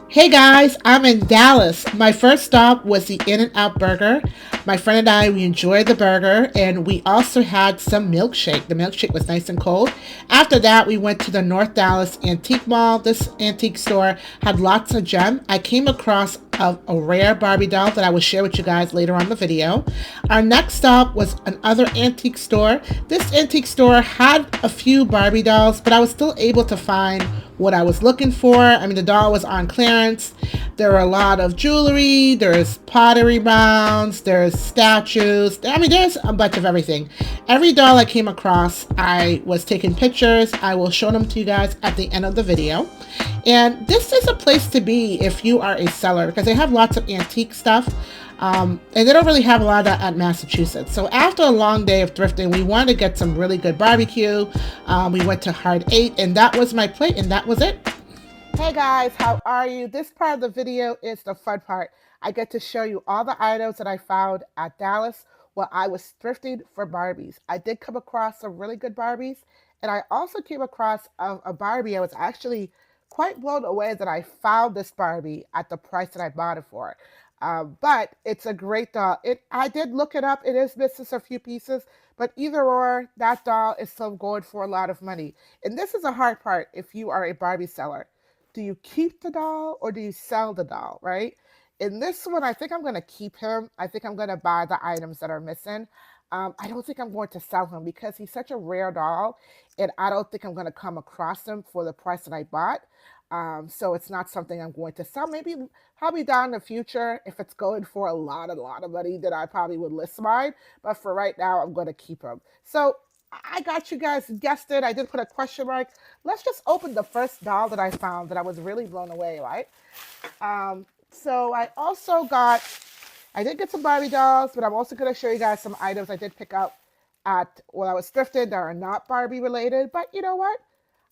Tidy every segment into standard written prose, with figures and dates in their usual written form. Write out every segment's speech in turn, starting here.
Hey guys, I'm in Dallas. My first stop was the In-N-Out Burger. My friend and I, we enjoyed the burger and we also had some milkshake. The milkshake was nice and cold. After that, we went to the North Dallas Antique Mall. This antique store had lots of gems. I came across a rare Barbie doll that I will share with you guys later on the video. Our next stop was another antique store. This antique store had a few Barbie dolls, but I was still able to find what I was looking for. I mean, the doll was on clearance. There were a lot of jewelry, there's pottery rounds, there's statues. I mean, there's a bunch of everything. Every doll I came across, I was taking pictures. I will show them to you guys at the end of the video. And this is a place to be if you are a seller because they have lots of antique stuff. And they don't really have a lot of that at Massachusetts. So after a long day of thrifting, we wanted to get some really good barbecue. We went to Hard 8 and that was my plate and that was it. Hey guys, how are you? This part of the video is the fun part. I get to show you all the items that I found at Dallas while I was thrifting for Barbies. I did come across some really good Barbies, and I also came across a Barbie. I was actually quite blown away that I found this Barbie at the price that I bought it for. But it's a great doll. I did look it up. It is missing a few pieces, but either or, that doll is still going for a lot of money. And this is a hard part if you are a Barbie seller. Do you keep the doll or do you sell the doll, right? In this one, I think I'm going to keep him. I think I'm going to buy the items that are missing. I don't think I'm going to sell him because he's such a rare doll, and I don't think I'm going to come across him for the price that I bought. So it's not something I'm going to sell. Maybe probably down in the future, if it's going for a lot of money, then I probably would list mine. But for right now, I'm going to keep him. So I got you guys guessed it. I did put a question mark. Let's just open the first doll that I found that I was really blown away, right? So I did get some Barbie dolls, but I'm also going to show you guys some items I did pick up at while I was thrifted that are not Barbie related. But you know what?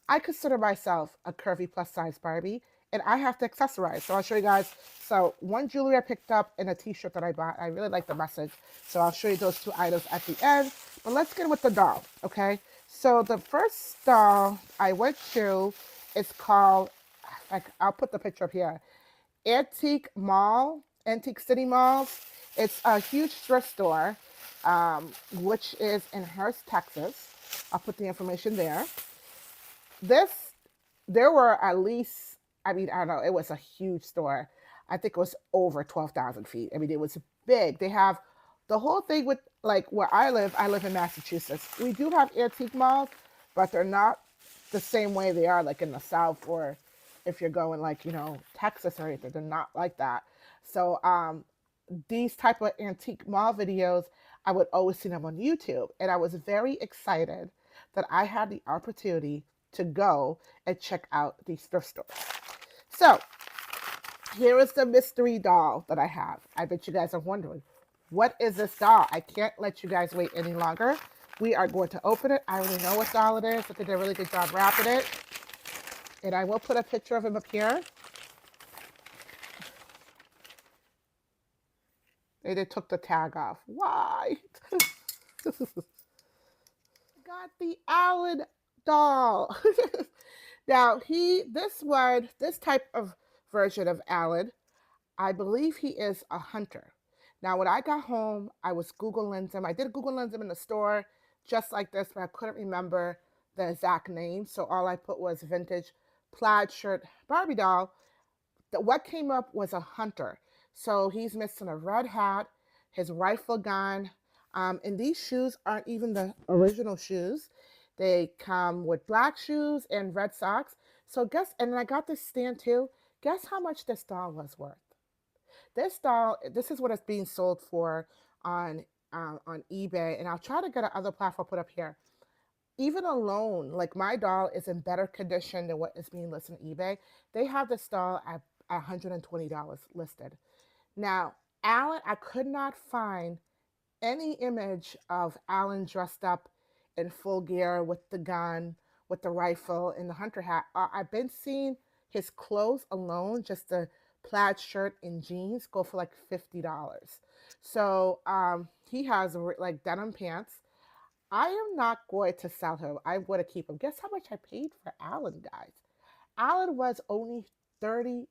I consider myself a curvy plus size Barbie, and I have to accessorize. So I'll show you guys. So one jewelry I picked up and a t-shirt that I bought. I really like the message. So I'll show you those two items at the end. But let's get with the doll, okay? So the first doll I went to is called, I'll put the picture up here, Antique Mall, Antique City Malls. It's a huge thrift store, which is in Hurst, Texas. I'll put the information there. This there were at least, I mean, I don't know, it was a huge store. I think it was over 12,000 feet. I mean, it was big. They have the whole thing with, like, where I live in Massachusetts. We do have antique malls, but they're not the same way they are, like, in the South, or if you're going, like, Texas or anything. They're not like that. So, these type of antique mall videos, I would always see them on YouTube. And I was very excited that I had the opportunity to go and check out these thrift stores. So here is the mystery doll that I have. I bet you guys are wondering, what is this doll? I can't let you guys wait any longer. We are going to open it. I already know what doll it is. I did a really good job wrapping it. And I will put a picture of him up here. They took the tag off. Why? Got the Alan doll. Now this type of version of Alan, I believe he is a hunter. Now, when I got home, I was Google Lensing. I did Google Lens him in the store, just like this, but I couldn't remember the exact name. So all I put was vintage plaid shirt Barbie doll. What came up was a hunter. So he's missing a red hat, his rifle gun, and these shoes aren't even the original shoes. They come with black shoes and red socks. So and I got this stand too. Guess how much this doll was worth? This doll, this is what it's being sold for on on eBay, and I'll try to get another platform put up here. Even alone, like my doll is in better condition than what is being listed on eBay. They have this doll at $120 listed. Now, Alan, I could not find any image of Alan dressed up in full gear with the gun, with the rifle, and the hunter hat. I've been seeing his clothes alone, just the plaid shirt and jeans, go for like $50. So he has like denim pants. I am not going to sell him. I'm going to keep him. Guess how much I paid for Alan, guys? Alan was only $30.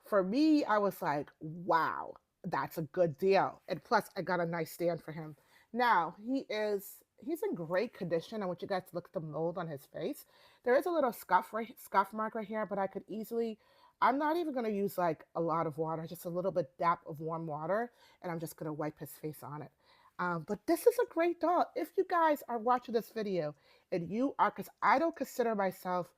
For me, I was like, wow, that's a good deal. And plus, I got a nice stand for him. Now, he's in great condition. I want you guys to look at the mold on his face. There is a little scuff mark right here, but I could easily, I'm not even going to use like a lot of water, just a little bit dap of warm water, and I'm just going to wipe his face on it. But this is a great doll. If you guys are watching this video and you are, because I don't consider myself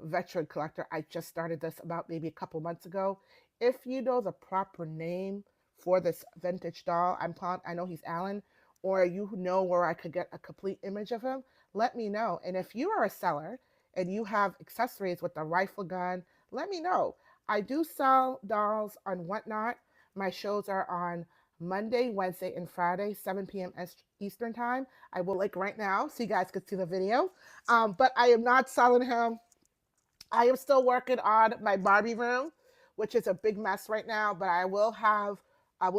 veteran collector. I just started this about maybe a couple months ago. If you know the proper name for this vintage doll, I know he's Alan, or you know where I could get a complete image of him, let me know. And if you are a seller and you have accessories with the rifle gun, let me know. I do sell dolls on Whatnot. My shows are on Monday, Wednesday, and Friday, 7 p.m. Eastern time. I will link right now so you guys can see the video. But I am not selling him. I am still working on my Barbie room, which is a big mess right now, but I will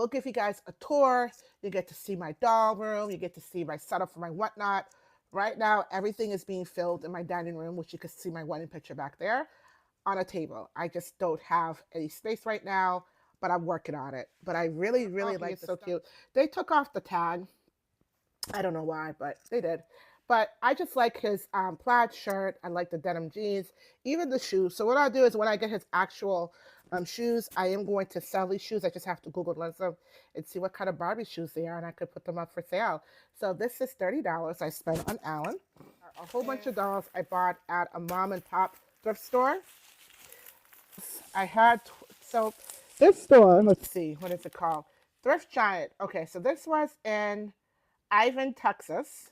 give you guys a tour. You get to see my doll room. You get to see my setup for my Whatnot. Right now, everything is being filled in my dining room, which you can see my wedding picture back there on a table. I just don't have any space right now, but I'm working on it. But I really, really like this. So cute. They took off the tag. I don't know why, but they did. But I just like his plaid shirt. I like the denim jeans, even the shoes. So what I'll do is when I get his actual shoes, I am going to sell these shoes. I just have to Google them and see what kind of Barbie shoes they are, and I could put them up for sale. So this is $30 I spent on Alan. A whole bunch of dolls I bought at a mom and pop thrift store. I had so this store. Let's see, what is it called? Thrift Giant. Okay, so this was in Ivan, Texas.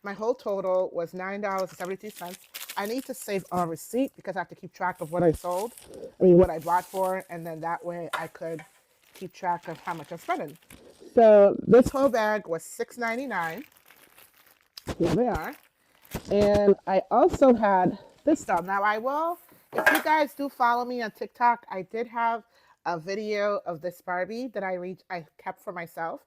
My whole total was $9.72. I need to save a receipt because I have to keep track of what I sold. I mean, what I bought for, and then that way I could keep track of how much I'm spending. So this whole bag was $6.99. Here they are. And I also had this stuff. Now I will, if you guys do follow me on TikTok, I did have a video of this Barbie that I kept for myself.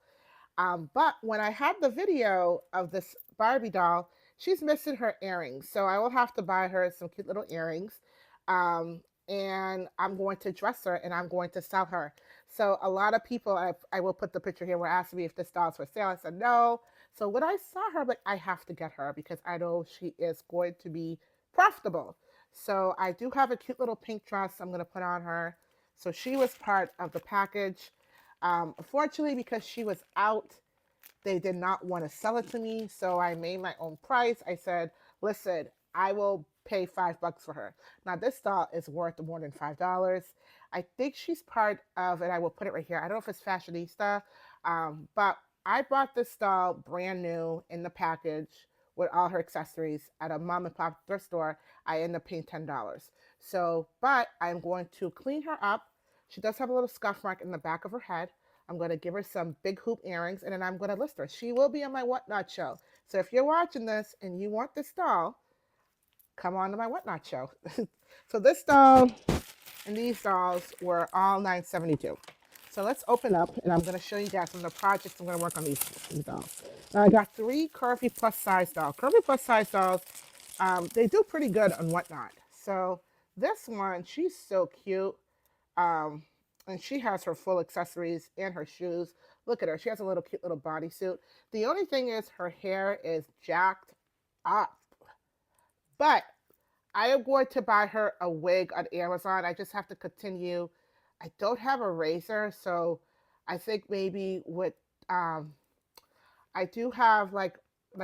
But when I had the video of this Barbie doll, she's missing her earrings. So I will have to buy her some cute little earrings. And I'm going to dress her and I'm going to sell her. So a lot of people, I will put the picture here, were asking me if this doll's for sale. I said no. So when I saw her, but I have to get her because I know she is going to be profitable. So I do have a cute little pink dress I'm going to put on her. So she was part of the package. Unfortunately, because she was out, they did not want to sell it to me. So I made my own price. I said, listen, I will pay $5 for her. Now, this doll is worth more than $5. I think she's part of, and I will put it right here. I don't know if it's fashionista, but I bought this doll brand new in the package with all her accessories at a mom and pop thrift store. I ended up paying $10. So, but I'm going to clean her up. She does have a little scuff mark in the back of her head. I'm going to give her some big hoop earrings, and then I'm going to list her. She will be on my Whatnot show. So if you're watching this and you want this doll, come on to my Whatnot show. So this doll and these dolls were all $9.72. So let's open up, and I'm going to show you guys some of the projects I'm going to work on these dolls. Now I got 3 curvy plus size dolls. Curvy plus size dolls, they do pretty good on Whatnot. So this one, she's so cute. Um, and she has her full accessories and her shoes. Look at her. She has a little cute little bodysuit. The only thing is her hair is jacked up. But I am going to buy her a wig on Amazon. I just have to continue. I don't have a razor, so I think maybe with um, I do have like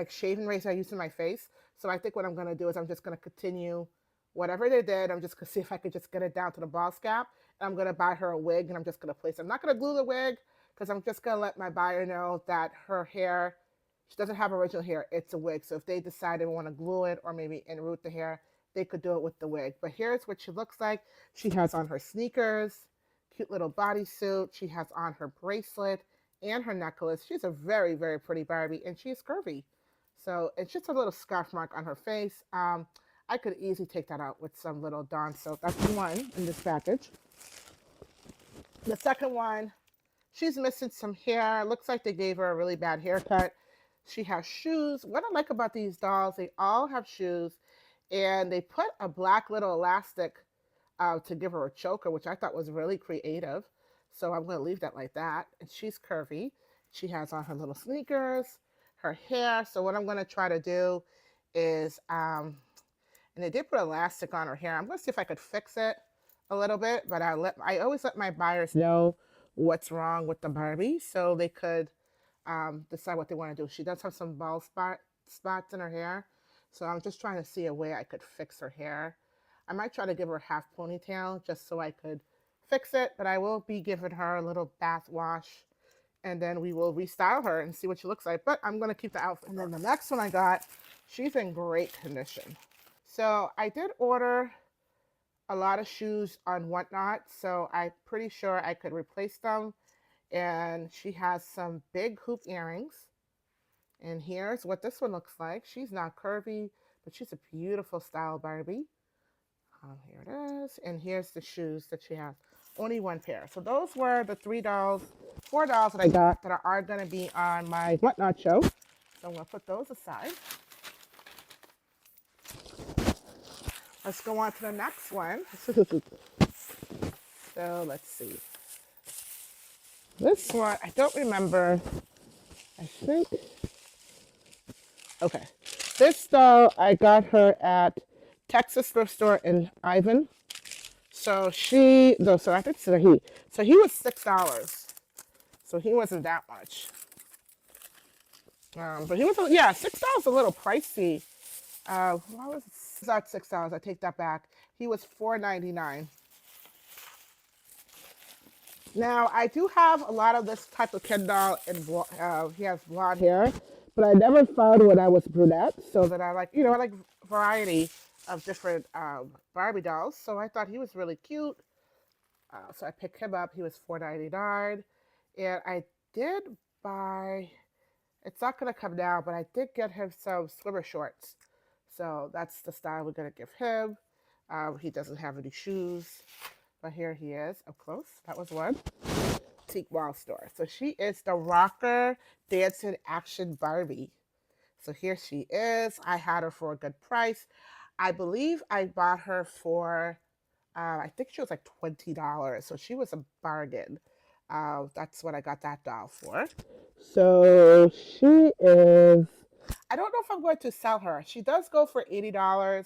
shaving razor I use in my face. So I think what I'm gonna do is I'm just gonna continue whatever they did. I'm just gonna see if I could just get it down to the ball cap. And I'm gonna buy her a wig and I'm just gonna place it. I'm not gonna glue the wig because I'm just gonna let my buyer know that her hair, she doesn't have original hair. It's a wig. So if they decide they want to glue it or maybe enroot the hair, they could do it with the wig. But here's what she looks like. She has on her sneakers, cute little bodysuit. She has on her bracelet and her necklace. She's a very, very pretty Barbie, and she's curvy. So it's just a little scarf mark on her face. I could easily take that out with some little Dawn soap. That's one in this package. The second one, she's missing some hair. Looks like they gave her a really bad haircut. She has shoes. What I like about these dolls, they all have shoes. And they put a black little elastic to give her a choker, which I thought was really creative. So I'm going to leave that like that. And she's curvy. She has on her little sneakers, her hair. So what I'm going to try to do is, and they did put elastic on her hair. I'm going to see if I could fix it a little bit, but I always let my buyers know what's wrong with the Barbie so they could decide what they want to do. She does have some bald spots in her hair, so I'm just trying to see a way I could fix her hair. I might try to give her a half ponytail just so I could fix it, but I will be giving her a little bath wash, and then we will restyle her and see what she looks like. But I'm going to keep the outfit. And then the next one I got, she's in great condition. So I did order a lot of shoes on Whatnot, so I'm pretty sure I could replace them. And she has some big hoop earrings. And here's what this one looks like. She's not curvy, but she's a beautiful style Barbie. Here it is. And here's the shoes that she has. Only one pair. So those were the $3, $4 that I got that are going to be on my Whatnot show. So I'm going to put those aside. Let's go on to the next one. So let's see. This one, I don't remember. I think. Okay. This doll, I got her at Texas thrift store in Ivan. So I think it's a he. So he was $6. So he wasn't that much. But he was, yeah, $6 a little pricey. Why was it? Not $6. I take that back. He was $4.99. Now I do have a lot of this type of Ken doll, and he has blonde hair, but I never found one I was brunette. So that I like, I like variety of different Barbie dolls. So I thought he was really cute. So I picked him up. He was $4.99, and I did buy. It's not gonna come now, but I did get him some swimmer shorts. So that's the style we're gonna give him. He doesn't have any shoes, but here he is up close. That was one. Boutique Wall store. So she is the rocker dancing action Barbie. So here she is. I had her for a good price. I believe I bought her for I think she was like $20. So she was a bargain. That's what I got that doll for. So she is. I don't know if I'm going to sell her. She does go for $80.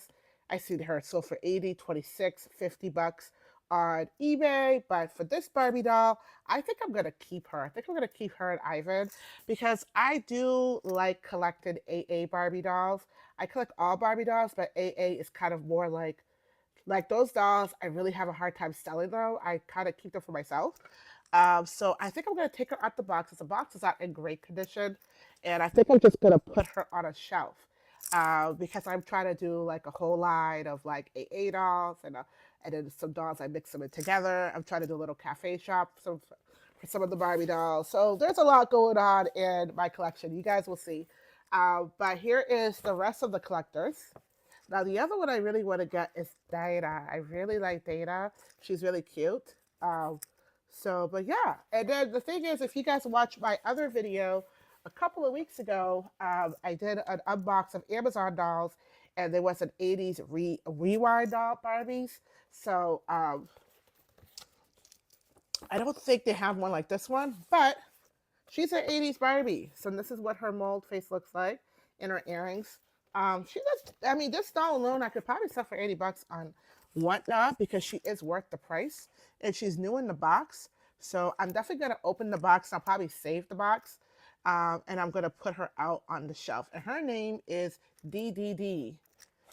I see her sold for 80, 26, $50 on eBay. But for this Barbie doll, I think I'm gonna keep her. I think I'm gonna keep her at Ivan because I do like collecting AA Barbie dolls. I collect all Barbie dolls, but AA is kind of more like those dolls, I really have a hard time selling though. I kind of keep them for myself. So I think I'm gonna take her out the box. The box is not in great condition, and I think I'm just gonna put her on a shelf because I'm trying to do like a whole line of like AA dolls and then some dolls. I mix them in together. I'm trying to do a little cafe shop for some of the Barbie dolls. So there's a lot going on in my collection. You guys will see. But here is the rest of the collectors. Now, the other one I really want to get is Dana. I really like Dana. She's really cute. But yeah. And then the thing is, if you guys watch my other video a couple of weeks ago, I did an unbox of Amazon dolls, and there was an 80s rewind doll Barbies. So I don't think they have one like this one, but she's an 80s Barbie. So this is what her mold face looks like in her earrings. She does, I mean, this doll alone, I could probably sell for $80 on Whatnot because she is worth the price and she's new in the box. So I'm definitely going to open the box. I'll probably save the box. And I'm going to put her out on the shelf. And her name is DDD.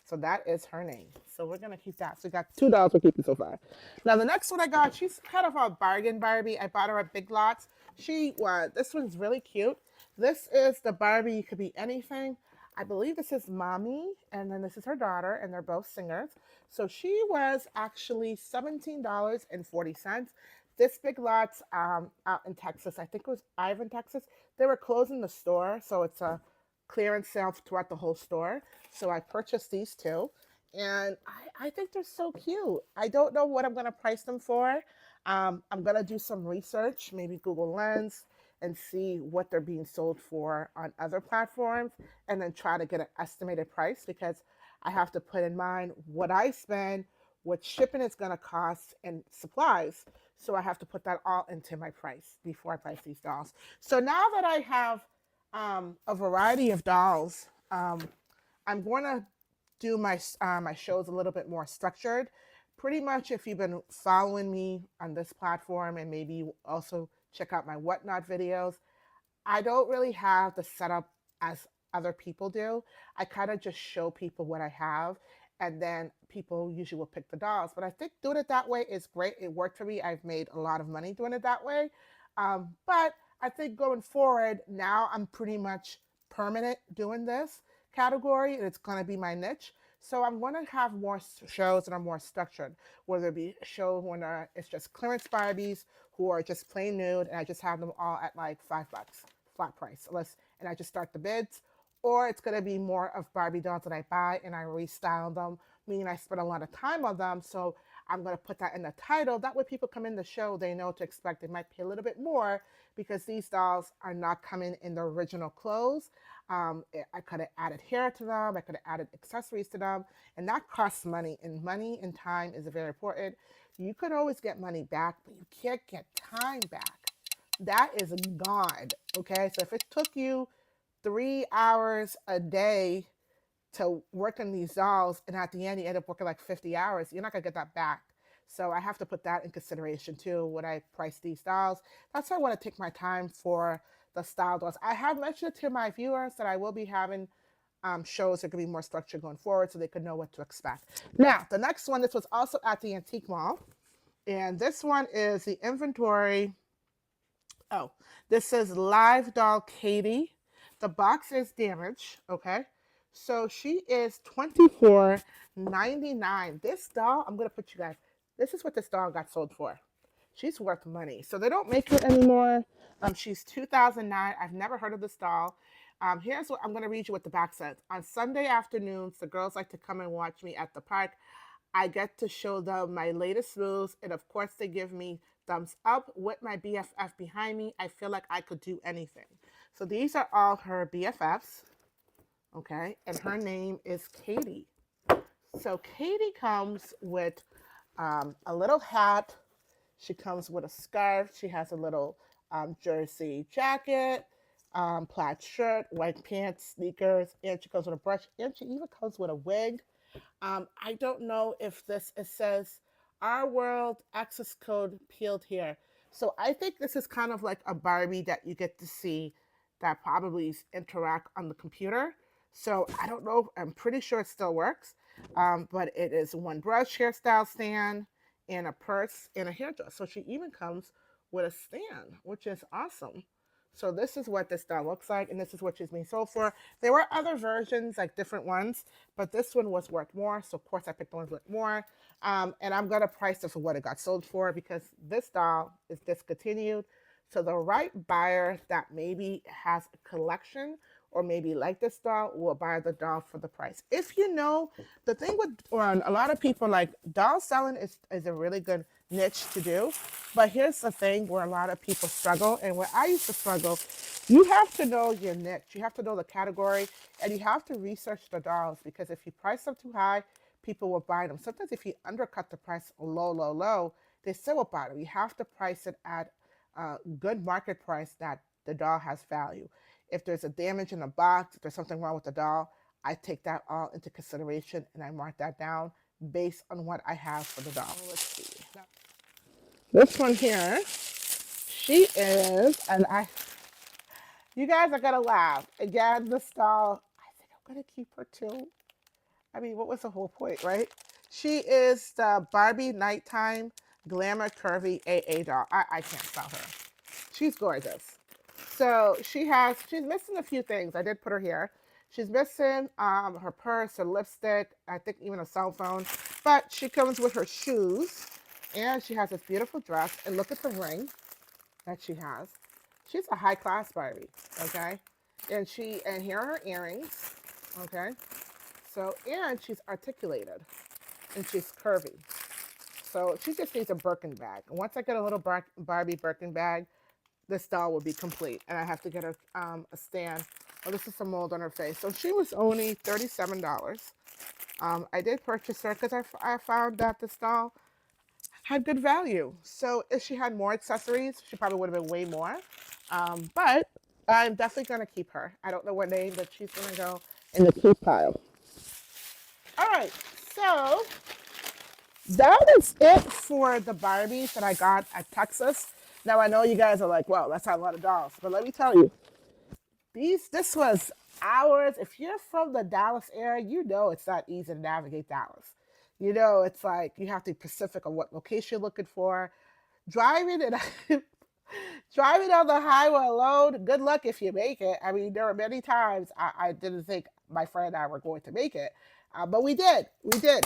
So that is her name. So we're going to keep that. So we got $2 we're keeping so far. Now the next one I got, she's kind of a bargain Barbie. I bought her at Big Lots. This one's really cute. This is the Barbie, could be anything. I believe this is mommy, and then this is her daughter, and they're both singers. So she was actually $17.40. This Big Lots out in Texas, I think it was Ivan, Texas, they were closing the store, so it's a clearance sale throughout the whole store. So I purchased these two, and I think they're so cute. I don't know what I'm going to price them for. I'm going to do some research, maybe Google Lens, and see what they're being sold for on other platforms, and then try to get an estimated price because I have to put in mind what I spend, what shipping is going to cost, and supplies. So I have to put that all into my price before I price these dolls. So now that I have a variety of dolls, I'm going to do my shows a little bit more structured. Pretty much, if you've been following me on this platform, and maybe you also check out my whatnot videos, I don't really have the setup as other people do. I kind of just show people what I have, and then people usually will pick the dolls. But I think doing it that way is great. It worked for me. I've made a lot of money doing it that way. But I think going forward, now I'm pretty much permanent doing this category, and it's going to be my niche. So I'm going to have more shows that are more structured, whether it be a show when it's just clearance Barbies who are just plain nude, and I just have them all at like $5 flat price, and I just start the bids. Or it's going to be more of Barbie dolls that I buy and I restyle them, meaning I spend a lot of time on them. So I'm going to put that in the title. That way people come in the show, they know what to expect. They might pay a little bit more because these dolls are not coming in the original clothes. I could have added hair to them. I could have added accessories to them. And that costs money. And money and time is very important. You could always get money back, but you can't get time back. That is gone. Okay. So if it took you 3 hours a day to work on these dolls, and at the end you end up working like 50 hours, you're not gonna get that back. So I have to put that in consideration too when I price these dolls. That's why I want to take my time for the style dolls. I have mentioned to my viewers that I will be having shows that could be more structured going forward so they could know what to expect. Now, the next one, this was also at the Antique Mall, and this one is the inventory. Oh, this says Live Doll Katie. The box is damaged. Okay. So she is 24.99. This doll, I'm gonna put you guys. This is what this doll got sold for. She's worth money. So they don't make her anymore. She's 2009. I've never heard of this doll. Here's what I'm going to read you what the back says. On Sunday afternoons, the girls like to come and watch me at the park. I get to show them my latest moves, and of course, they give me thumbs up with my BFF behind me. I feel like I could do anything. So these are all her BFFs, okay? And her name is Katie. So Katie comes with a little hat. She comes with a scarf. She has a little jersey jacket, plaid shirt, white pants, sneakers, and she comes with a brush, and she even comes with a wig. I don't know if this, it says our world access code peeled here. So I think this is kind of like a Barbie that you get to see that probably interact on the computer. So I don't know. I'm pretty sure it still works. But it is one brush hairstyle stand and a purse and a hairdress. So she even comes with a stand, which is awesome. So this is what this doll looks like, and this is what she's being sold for. There were other versions, like different ones, but this one was worth more. So of course I picked the ones worth more. And I'm gonna price it for what it got sold for because this doll is discontinued. So the right buyer that maybe has a collection or maybe like this doll will buy the doll for the price. If you know, the thing with or a lot of people like doll selling is a really good niche to do. But here's the thing where a lot of people struggle, and where I used to struggle, you have to know your niche. You have to know the category, and you have to research the dolls because if you price them too high, people will buy them. Sometimes if you undercut the price low, low, low, they still will buy them. You have to price it at a good market price that the doll has value. If there's a damage in the box, if there's something wrong with the doll, I take that all into consideration and I mark that down based on what I have for the doll. Let's see. This one here, she is, and you guys are gonna laugh. Again, this doll, I think I'm gonna keep her too. I mean, what was the whole point, right? She is the Barbie Nighttime Glamour Curvy AA doll. I can't spell her. She's gorgeous. So she's missing a few things. I did put her here. She's missing her purse, her lipstick, I think even a cell phone. But she comes with her shoes, and she has this beautiful dress. And look at the ring that she has. She's a high class Barbie, okay? And here are her earrings, okay? So and she's articulated, and she's curvy. So she just needs a Birkin bag. And once I get a little Barbie Birkin bag, this doll will be complete. And I have to get her a stand. Oh, this is some mold on her face. So she was only $37. I did purchase her because I found that this doll had good value. So if she had more accessories, she probably would have been way more. But I'm definitely going to keep her. I don't know what name, but she's going to go in the keep pile. All right, so that is it for the Barbies that I got at Texas. Now I know you guys are like, "Well, that's not a lot of dolls," but let me tell you, this was hours. If you're from the Dallas area, you know it's not easy to navigate Dallas. You know, it's like you have to be specific on what location you're looking for. Driving and driving on the highway alone, good luck if you make it. I mean, there were many times I didn't think my friend and I were going to make it, but we did. We did.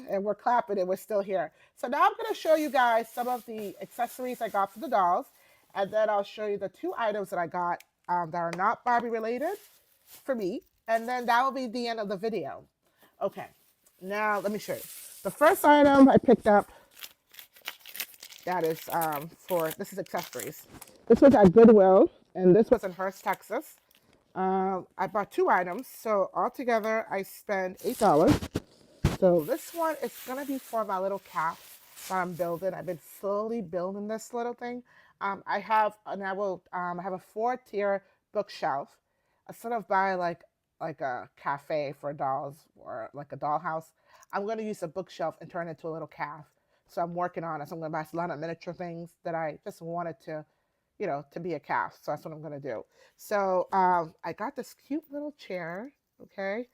And we're clapping and we're still here. So now I'm going to show you guys some of the accessories I got for the dolls. And then I'll show you the two items that I got that are not Barbie related for me. And then that will be the end of the video. Okay, now let me show you. The first item I picked up that is this is accessories. This was at Goodwill, and this was in Hearst, Texas. I bought two items, so altogether I spent $8. So this one is gonna be for my little calf that I'm building. I've been slowly building this little thing. I have a four-tier bookshelf. I sort of buy like a cafe for dolls or like a dollhouse. I'm gonna use a bookshelf and turn it into a little calf. So I'm working on it. So I'm gonna buy a lot of miniature things that I just wanted to, to be a calf. So that's what I'm gonna do. So I got this cute little chair. Okay,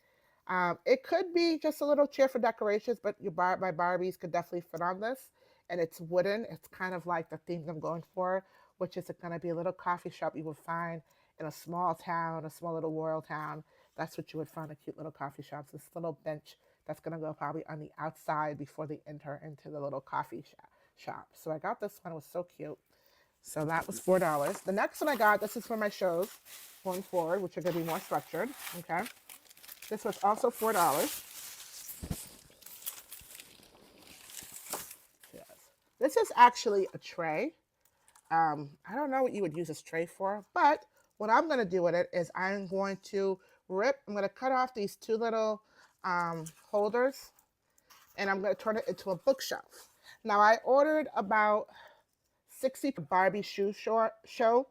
it could be just a little chair for decorations, but my Barbies could definitely fit on this. And it's wooden. It's kind of like the theme I'm going for, which is going to be a little coffee shop you would find in a small town, a small little rural town. That's what you would find, a cute little coffee shops. This little bench that's going to go probably on the outside before they enter into the little coffee shop. So I got this one. It was so cute. So that was $4. The next one I got, this is for my shows going forward, which are going to be more structured. Okay. This was also $4. Yes. This is actually a tray. I don't know what you would use this tray for, but what I'm going to do with it is I'm going to I'm going to cut off these two little holders, and I'm going to turn it into a bookshelf. Now, I ordered about 60 Barbie show,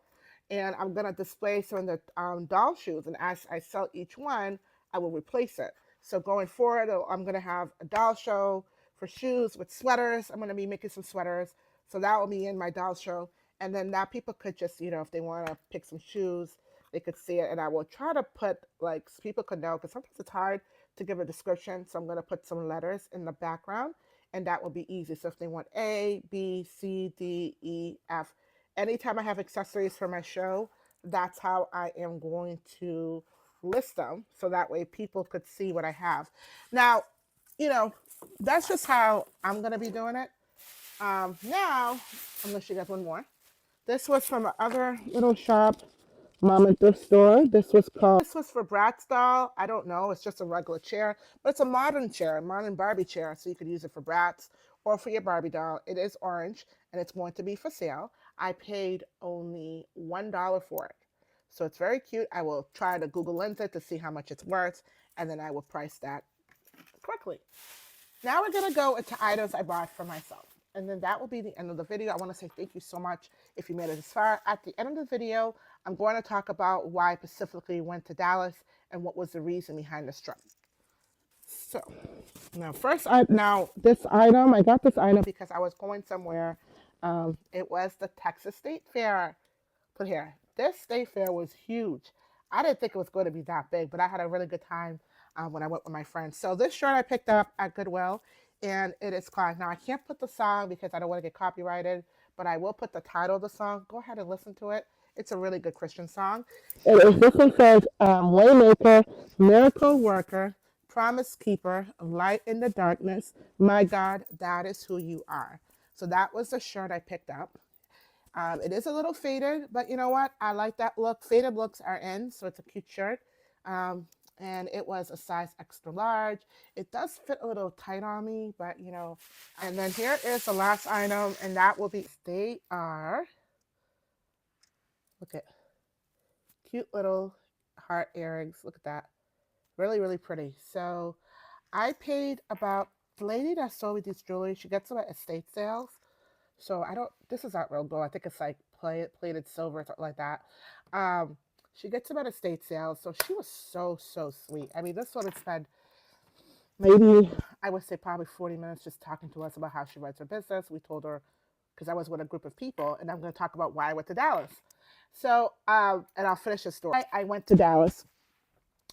and I'm gonna display some of the doll shoes. And as I sell each one, I will replace it. So going forward, I'm gonna have a doll show for shoes with sweaters. I'm gonna be making some sweaters, so that will be in my doll show. And then now people could just, if they want to pick some shoes, they could see it. And I will try to put like so people could know because sometimes it's hard to give a description. So I'm gonna put some letters in the background and that will be easy. So if they want A, B, C, D, E, F, anytime I have accessories for my show, that's how I am going to list them. So that way people could see what I have. Now, you know, that's just how I'm going to be doing it. Now, I'm going to show you guys one more. This was from another little shop, mom and thrift store. This was for Brat's doll. I don't know. It's just a regular chair, but it's a modern chair, a modern Barbie chair. So you could use it for Brat's or for your Barbie doll. It is orange and it's going to be for sale. I paid only $1 for it. So it's very cute. I will try to Google Lens it to see how much it's worth, and then I will price that correctly. Now we're going to go into items I bought for myself. And then that will be the end of the video. I want to say thank you so much if you made it this far. At the end of the video, I'm going to talk about why I specifically went to Dallas and what was the reason behind this trip. So now this item, I got this item because I was going somewhere. It was the Texas State Fair. Put here, this state fair was huge. I didn't think it was going to be that big, but I had a really good time when I went with my friends. So this shirt I picked up at Goodwill, and it is called. Now I can't put the song because I don't want to get copyrighted, but I will put the title of the song. Go ahead and listen to it. It's a really good Christian song. This one says, "Waymaker, miracle worker, promise keeper, light in the darkness. My God, that is who you are." So that was the shirt I picked up. It is a little faded, but you know what? I like that look. Faded looks are in, so it's a cute shirt. And it was a size extra large. It does fit a little tight on me, but you know. And then here is the last item, and that will be, they are, look at, cute little heart earrings. Look at that. Really, really pretty. So I paid about, the lady that sold me these jewelry, she gets them at estate sales. So I don't, this is not real gold. I think it's like plated silver or something like that. Um, she gets them at estate sales. So she was so, so sweet. I mean, this woman spent maybe, I would say probably 40 minutes just talking to us about how she runs her business. We told her, because I was with a group of people, and I'm going to talk about why I went to Dallas. So, and I'll finish the story. I went to Dallas.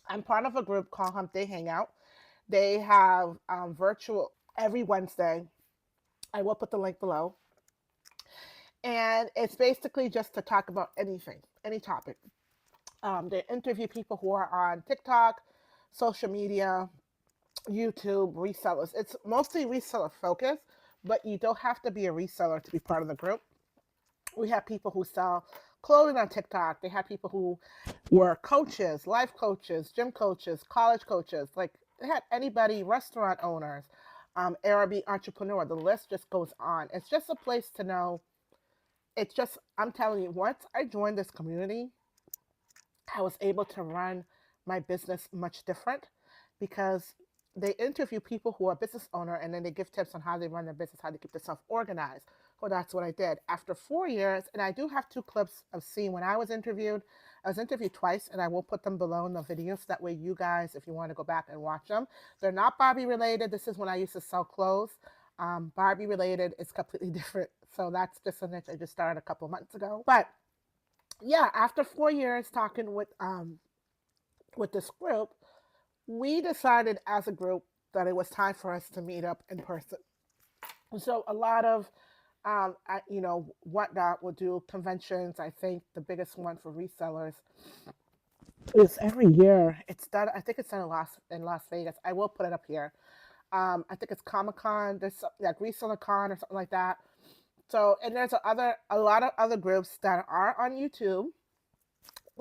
I'm part of a group called Humpday Hangout. They have virtual every Wednesday. I will put the link below. And it's basically just to talk about anything, any topic. They interview people who are on TikTok, social media, YouTube, resellers. It's mostly reseller focused, but you don't have to be a reseller to be part of the group. We have people who sell clothing on TikTok. They have people who were coaches, life coaches, gym coaches, college coaches. Like they had anybody, restaurant owners, Arabic entrepreneur. The list just goes on. It's just a place to know. It's just, I'm telling you, once I joined this community, I was able to run my business much different because they interview people who are business owner and then they give tips on how they run their business, how to keep themselves organized. Well, that's what I did. After 4 years, and I do have two clips of seeing when I was interviewed. I was interviewed twice, and I will put them below in the video so that way you guys, if you want to go back and watch them. They're not Barbie related. This is when I used to sell clothes. Barbie related is completely different. So that's just a niche I just started a couple of months ago. But yeah, after 4 years talking with this group, we decided as a group that it was time for us to meet up in person. So a lot of whatnot will do conventions. I think the biggest one for resellers is every year. It's done. I think it's done in Las Vegas. I will put it up here. I think it's Comic Con. There's like Reseller Con or something like that. So and there's a lot of other groups that are on YouTube.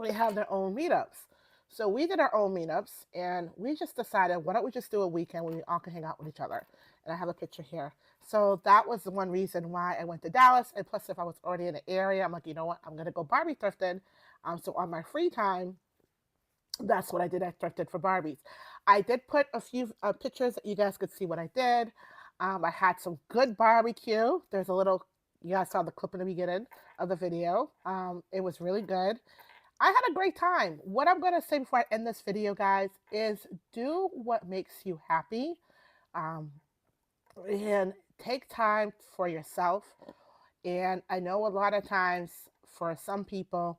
They have their own meetups. So we did our own meetups and we just decided, why don't we just do a weekend when we all can hang out with each other? And I have a picture here. So that was the one reason why I went to Dallas. And plus, if I was already in the area, I'm like, you know what? I'm going to go Barbie thrifting. So on my free time, that's what I did. I thrifted for Barbies. I did put a few pictures that you guys could see what I did. I had some good barbecue. There's a little, you guys saw the clip in the beginning of the video. It was really good. I had a great time. What I'm going to say before I end this video, guys, is do what makes you happy, um, and take time for yourself. And I know a lot of times for some people,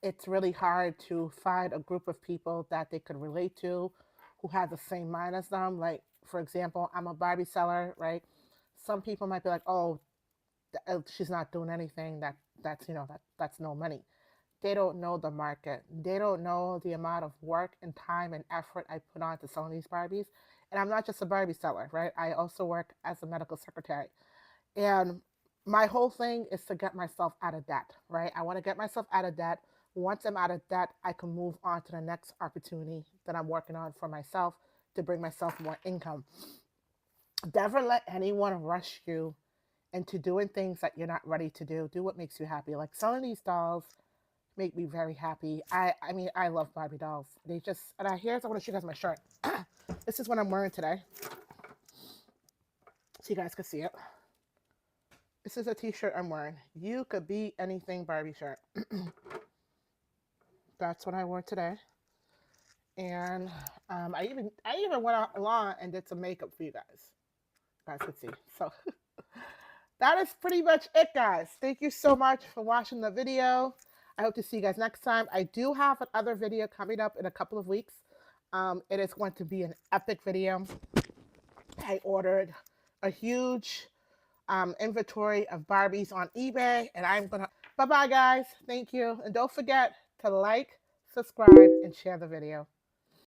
it's really hard to find a group of people that they could relate to who have the same mind as them. Like, for example, I'm a Barbie seller, right? Some people might be like, oh, she's not doing anything. That's no money. They don't know the market. They don't know the amount of work and time and effort I put on to selling these Barbies. And I'm not just a Barbie seller, right? I also work as a medical secretary. And my whole thing is to get myself out of debt, right? I want to get myself out of debt. Once I'm out of debt, I can move on to the next opportunity that I'm working on for myself to bring myself more income. Never let anyone rush you into doing things that you're not ready to do. Do what makes you happy. Like selling these dolls make me very happy. I mean, I love Barbie dolls. They just, and I here's, I want to show you guys my shirt. This is what I'm wearing today. So you guys can see it. This is a t-shirt I'm wearing. You could be anything Barbie shirt. That's what I wore today. And I even went along and did some makeup for you guys. You guys could see. So that is pretty much it, guys. Thank you so much for watching the video. I hope to see you guys next time. I do have another video coming up in a couple of weeks. It is going to be an epic video. I ordered a huge inventory of Barbies on eBay, and I'm gonna. Bye bye, guys. Thank you, and don't forget to like, subscribe, and share the video.